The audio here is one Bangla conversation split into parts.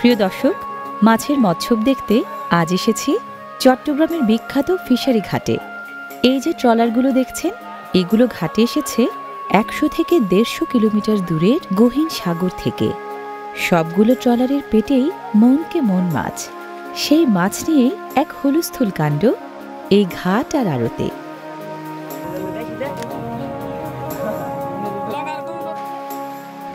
প্রিয় দর্শক, মাছের মৎস্য দেখতে আজ এসেছি চট্টগ্রামের বিখ্যাত ফিশারি ঘাটে। এই যে ট্রলারগুলো দেখছেন, এগুলো ঘাটে এসেছে ১০০ থেকে ১৫০ কিলোমিটার দূরের গহীন সাগর থেকে। সবগুলো ট্রলারের পেটেই মনকে মন মাছ। সেই মাছ নিয়েই এক হুলস্থুল কাণ্ড এই ঘাট আর আড়তে।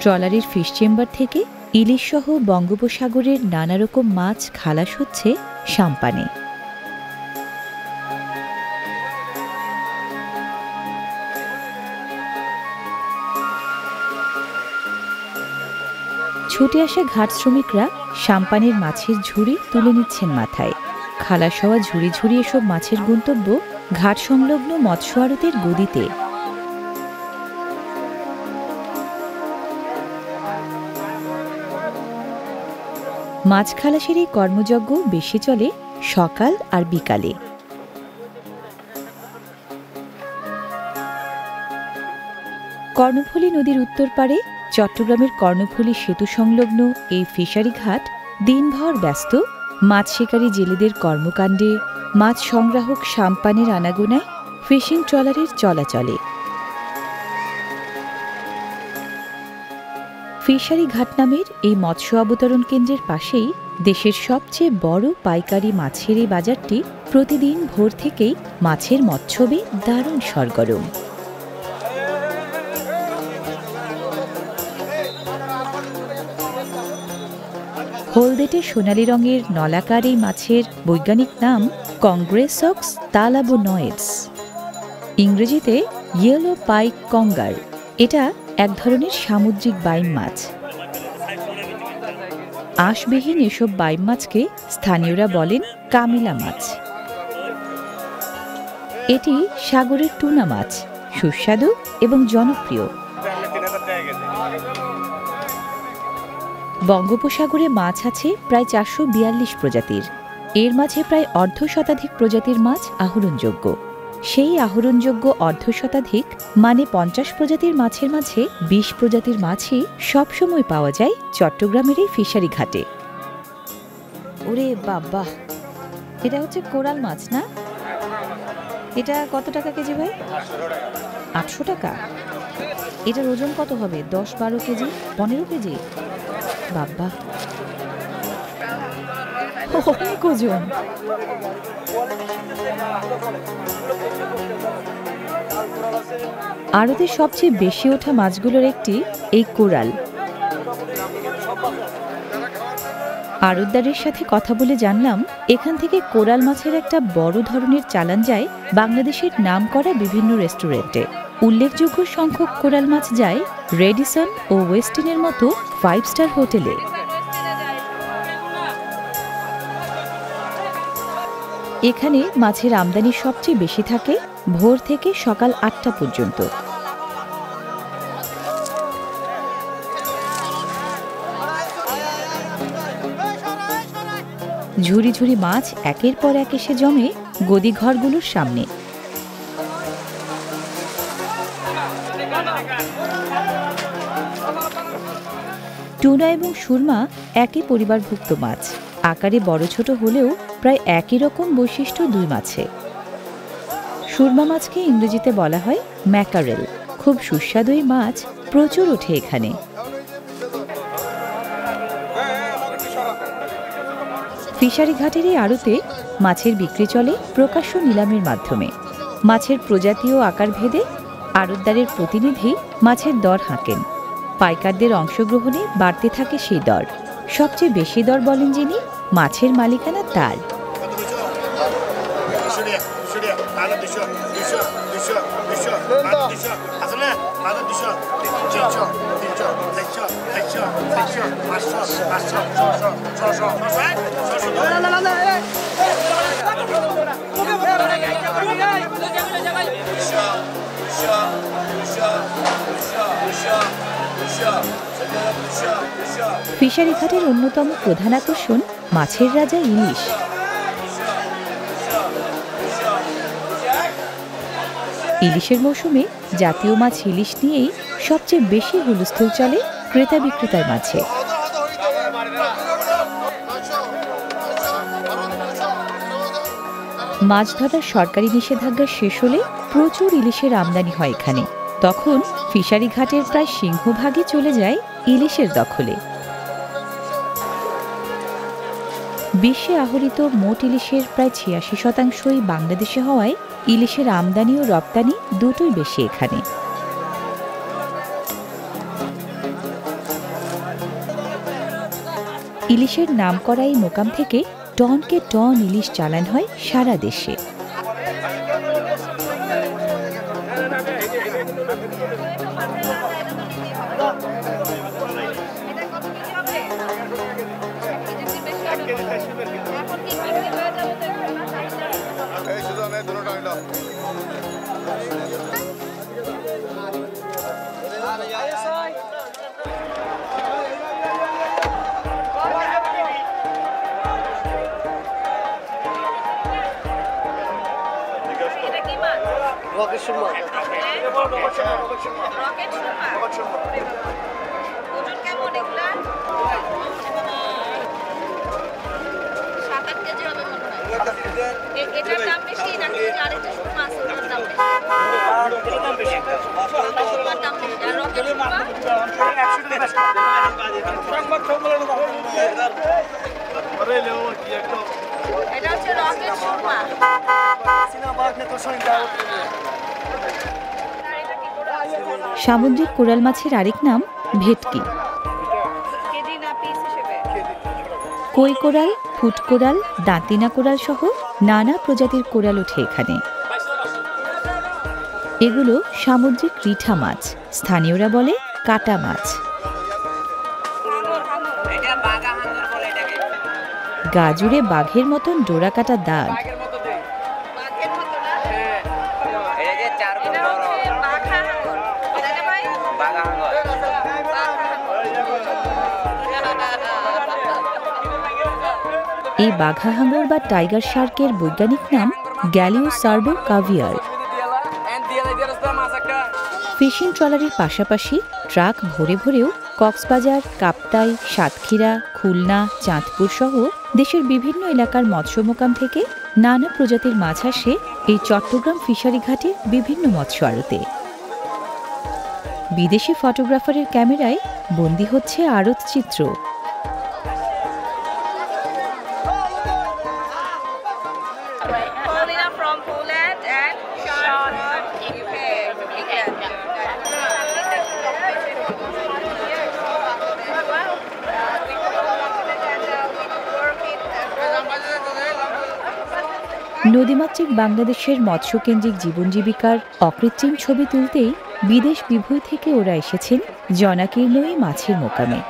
ট্রলারের ফিশ চেম্বার থেকে ইলিশ সহ বঙ্গোপসাগরের নানা রকম মাছ খালাস হচ্ছে সাম্পানে। ছুটে আসা ঘাট শ্রমিকরা সাম্পানের মাছের ঝুড়ি তুলে নিচ্ছেন মাথায়। খালাস হওয়া ঝুড়ি ঝুড়ি এসব মাছের গন্তব্য ঘাট সংলগ্ন মৎস্য আড়তের গদিতে। মাছ খালাসের এই কর্মযজ্ঞ বেশি চলে সকাল আর বিকালে। কর্ণফুলী নদীর উত্তর পারে চট্টগ্রামের কর্ণফুলী সেতু সংলগ্ন এই ফিশারি ঘাট দিনভর ব্যস্ত মাছ শিকারী জেলেদের কর্মকাণ্ডে, মাছ সংগ্রাহক সাম্পানের আনাগোনায়, ফিশিং ট্রলারের চলাচলে। ফিশারি ঘাট নামের এই মৎস্য অবতরণ কেন্দ্রের পাশেই দেশের সবচেয়ে বড় পাইকারি মাছের এই বাজারটি প্রতিদিন ভোর থেকেই মাছের মৎস্যবে দারুণ সরগরম। হলদেটে সোনালি রঙের নলাকার এই মাছের বৈজ্ঞানিক নাম কংগ্রেসক্স তালাবোনয়েডস, ইংরেজিতে ইয়েলো পাইক কঙ্গার। এটা এক ধরনের সামুদ্রিক বাইম মাছ। আঁশবিহীন এসব বাইম মাছকে স্থানীয়রা বলেন কামিলা মাছ। এটি সাগরের টুনা মাছ, সুস্বাদু এবং জনপ্রিয়। বঙ্গোপসাগরে মাছ আছে প্রায় ৪৪২ প্রজাতির। এর মাঝে প্রায় অর্ধশতাধিক প্রজাতির মাছ আহরণযোগ্য। সেই আহরণযোগ্য অর্ধশতাধিক মানে ৫০ প্রজাতির মাছের মাঝে ২০ প্রজাতির মাছই সবসময় পাওয়া যায় চট্টগ্রামের এই ফিশারি ঘাটে। ওরে বাবা, এটা হচ্ছে কোরাল মাছ না? এটা কত টাকা কেজি ভাই? ৮০০ টাকা। এটার ওজন কত হবে? ১০-১২ কেজি, ১৫ কেজি? বাবা, অনেক ওজন। আড়তে সবচেয়ে বেশি ওঠা মাছগুলোর একটি এই কোরাল। আড়তদারের সাথে কথা বলে জানলাম, এখান থেকে কোরাল মাছের একটা বড় ধরনের চালান যায় বাংলাদেশের নামকরা বিভিন্ন রেস্টুরেন্টে। উল্লেখযোগ্য সংখ্যক কোরাল মাছ যায় রেডিসন ও ওয়েস্টিনের মতো 5 স্টার হোটেলে। এখানে মাছের আমদানি সবচেয়ে বেশি থাকে ভোর থেকে সকাল ৮টা পর্যন্ত। ঝুড়ি ঝুড়ি মাছ একের পর এক এসে জমে গদিঘরগুলোর সামনে। টুনা এবং সুরমা একই পরিবারভুক্ত মাছ। আকারে বড় ছোট হলেও প্রায় একই রকম বৈশিষ্ট্য দুই মাছে। সুরমা মাছকে ইংরেজিতে বলা হয় ম্যাকারেল। খুব সুস্বাদু এই মাছ প্রচুর ওঠে এখানে। ফিশারি ঘাটের এই আড়তে মাছের বিক্রি চলে প্রকাশ্য নিলামের মাধ্যমে। মাছের প্রজাতি ও আকার ভেদে আড়তদারের প্রতিনিধি মাছের দর হাঁকেন। পাইকারদের অংশগ্রহণে বাড়তে থাকে সেই দর। সবচেয়ে বেশি দর বলেন যিনি, মাছের মালিকানা তার। ফিশারি ঘাটের অন্যতম প্রধান আকর্ষণ মাছের রাজা ইলিশ। ইলিশের মৌসুমে জাতীয় মাছ ইলিশ নিয়েই সবচেয়ে বেশি হুলস্থুল চলে ক্রেতা বিক্রেতার মাঝে। মাছ ধরার সরকারি নিষেধাজ্ঞা শেষ হলে প্রচুর ইলিশের আমদানি হয় এখানে। তখন ফিশারি ঘাটের প্রায় সিংহভাগই চলে যায় ইলিশের দখলে। বিশ্বে আহরিত মোট ইলিশের প্রায় ৮৬% বাংলাদেশে হওয়ায় ইলিশের আমদানি ও রপ্তানি দুটোই বেশি এখানে। ইলিশের নামকরা এই মোকাম থেকে টনকে টন ইলিশ চালান হয় সারা দেশে। রকেট সুরমা ওজন কেমন এগুলা? 7-8 কেজি হবে মনে হয়। এটার দাম বেশি নাকি আরেকটা সুরমা আছে ওটার দাম বেশি? এটার দাম বেশি। সুরমার দাম বেশি। আর রকেট সুরমা 150 এটা হচ্ছে রকেট সুরমা। সামুদ্রিক কোরাল মাছের আরেক নাম ভেটকি। কই কোরাল, ফুট কোরাল, দাঁতিনা কোরাল সহ নানা প্রজাতির কোরাল ওঠে এখানে। এগুলো সামুদ্রিক রিঠা মাছ, স্থানীয়রা বলে কাটা মাছ। গা জুড়ে বাঘের মতন ডোরা কাটা দাগ। এই বাঘা হাঙর বা টাইগার শার্কের বৈজ্ঞানিক নাম গ্যালিওসার্ডো কাভিয়ার। ফিশিং ট্রলারের পাশাপাশি ট্রাক ভরে ভরেও কক্সবাজার, কাপ্তাই, সাতক্ষীরা, খুলনা, চাঁদপুর সহ দেশের বিভিন্ন এলাকার মৎস্য মোকাম থেকে নানা প্রজাতির মাছ আসে এই চট্টগ্রাম ফিশারি ঘাটের বিভিন্ন মৎস্য আড়তে। বিদেশি ফটোগ্রাফারের ক্যামেরায় বন্দী হচ্ছে আড়ত চিত্র। নদীমাতৃক বাংলাদেশের মৎস্যকেন্দ্রিক জীবন জীবিকার অকৃত্রিম ছবি তুলতেই বিদেশ বিভুঁই থেকে ওরা এসেছেন জনাকীর্ণ এই মাছের মোকামে।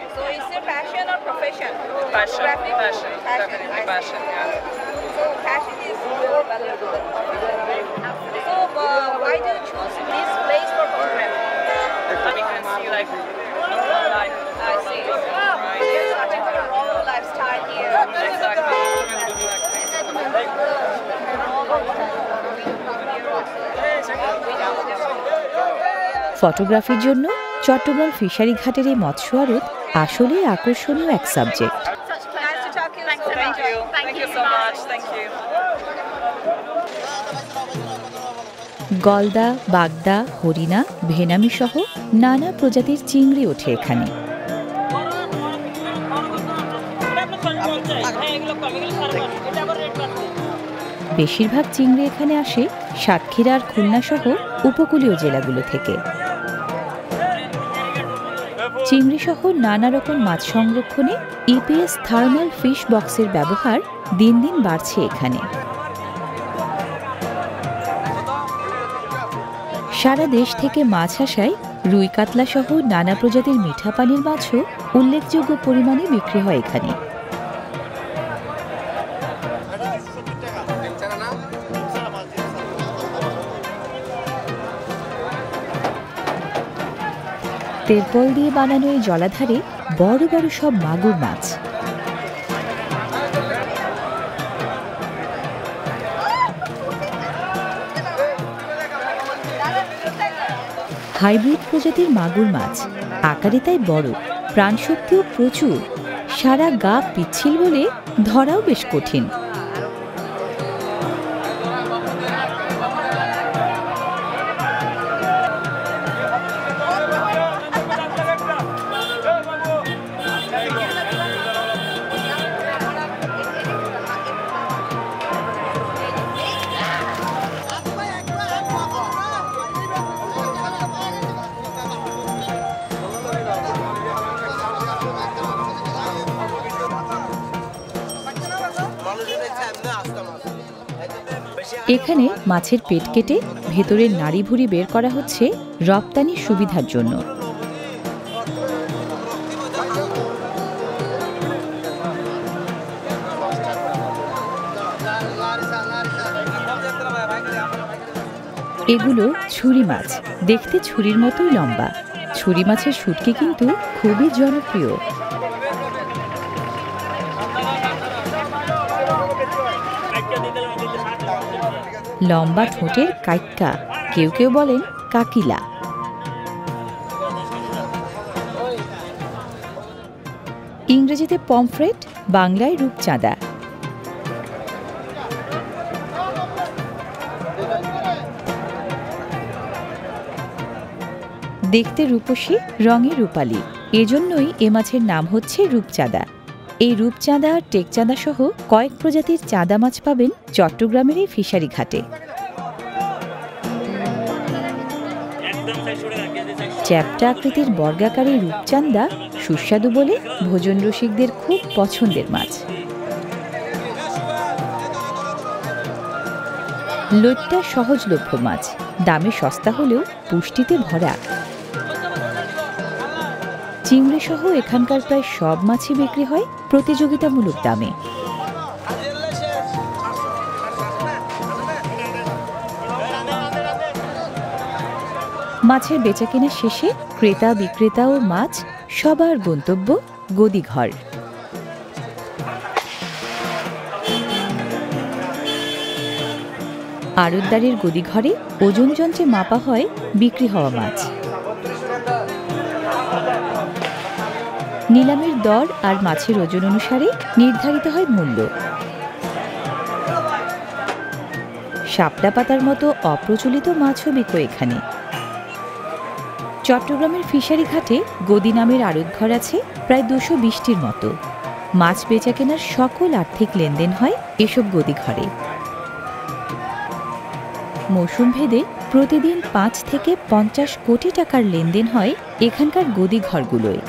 ফটোগ্রাফির জন্য চট্টগ্রাম ফিশারি ঘাটের এই মৎস্য আড়ত আসলেই আকর্ষণীয় এক সাবজেক্ট। গলদা, বাগদা, হরিণা, ভেনামি সহ নানা প্রজাতির চিংড়ি ওঠে এখানে। বেশিরভাগ চিংড়ি এখানে আসে সাতক্ষীরা আর খুলনা সহ উপকূলীয় জেলাগুলো থেকে। চিংড়ি সহ নানা রকম মাছ সংরক্ষণে ইপিএস থার্মাল ফিশ বক্সের ব্যবহার দিন দিন বাড়ছে এখানে। সারা দেশ থেকে মাছ আসায় রুই কাতলা সহ নানা প্রজাতির মিঠা পানির মাছও উল্লেখযোগ্য পরিমাণে বিক্রি হয় এখানে। তেরপল দিয়ে বানানো এই জলাধারে বড় বড় সব মাগুর মাছ। হাইব্রিড প্রজাতির মাগুর মাছ, আকারে তাই বড়, প্রাণশক্তিও প্রচুর, সারা গা পিচ্ছিল বলে ধরাও বেশ কঠিন। এখানে মাছের পেট কেটে ভেতরের নাড়িভুড়ি বের করা হচ্ছে রপ্তানির সুবিধার জন্য। এগুলো ছুরি মাছ, দেখতে ছুরির মতোই লম্বা। ছুরি মাছের শুটকি কিন্তু খুবই জনপ্রিয়। লম্বা ঠোঁটের কাইক্কা, কেউ কেউ বলেন কাকিলা। ইংরেজিতে পমফ্রেট, বাংলায় রূপচাঁদা। দেখতে রূপসী, রঙে রূপালী, এজন্যই এ মাছের নাম হচ্ছে রূপচাঁদা। এই রূপচাঁদা আর টেকচাঁদা সহ কয়েক প্রজাতির চাঁদা মাছ পাবেন চট্টগ্রামের এই ফিশারি ঘাটে। চ্যাপ্টা আকৃতির বর্গাকারে রূপচাঁদা সুস্বাদু বলে ভোজন রসিকদের খুব পছন্দের মাছ। লইট্টা সহজলভ্য মাছ, দামে সস্তা হলেও পুষ্টিতে ভরা। চিংড়ি সহ এখানকার প্রায় সব মাছই বিক্রি হয় প্রতিযোগিতামূলক দামে। মাছের বেচাকেনা শেষে ক্রেতা বিক্রেতা ও মাছ সবার গন্তব্য গদিঘর। আড়তদারের গদিঘরে ওজন যন্ত্রে মাপা হয় বিক্রি হওয়া মাছ। নিলামের দর আর মাছের ওজন অনুসারে নির্ধারিত হয় মূল্য। শাপলা পাতার মতো অপ্রচলিত মাছও বিক্রয় এখানে। চট্টগ্রামের ফিশারি ঘাটে গদি নামের আড়তঘর আছে প্রায় 220টির মতো। মাছ বেচাকেনার সকল আর্থিক লেনদেন হয় এসব গদিঘরে। মৌসুম ভেদে প্রতিদিন 5 থেকে 50 কোটি টাকার লেনদেন হয় এখানকার গদিঘরগুলোয়।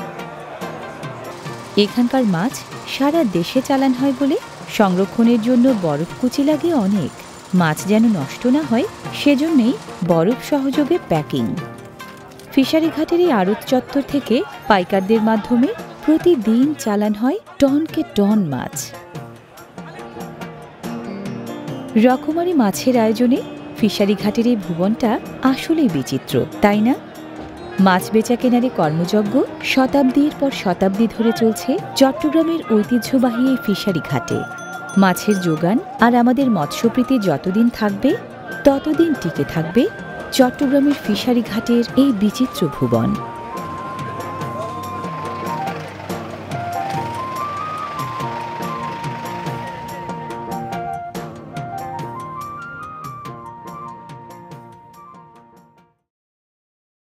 এখানকার মাছ সারা দেশে চালান হয় বলে সংরক্ষণের জন্য বরফকুচি লাগে অনেক। মাছ যেন নষ্ট না হয় সেজন্যই বরফ সহযোগে প্যাকিং। ফিশারি ঘাটের এই আড়ত চত্বর থেকে পাইকারদের মাধ্যমে প্রতিদিন চালান হয় টনকে টন মাছ। রকমারি মাছের আয়োজনে ফিশারি ঘাটের এই ভুবনটা আসলেই বিচিত্র, তাই না? মাছ বেচা কেনারে কর্মযজ্ঞ শতাব্দীর পর শতাব্দী ধরে চলছে চট্টগ্রামের ঐতিহ্যবাহী এই ফিশারি ঘাটে। মাছের যোগান আর আমাদের মৎস্যপ্রীতি যতদিন থাকবে ততদিন টিকে থাকবে চট্টগ্রামের ফিশারি ঘাটের এই বিচিত্র ভুবন।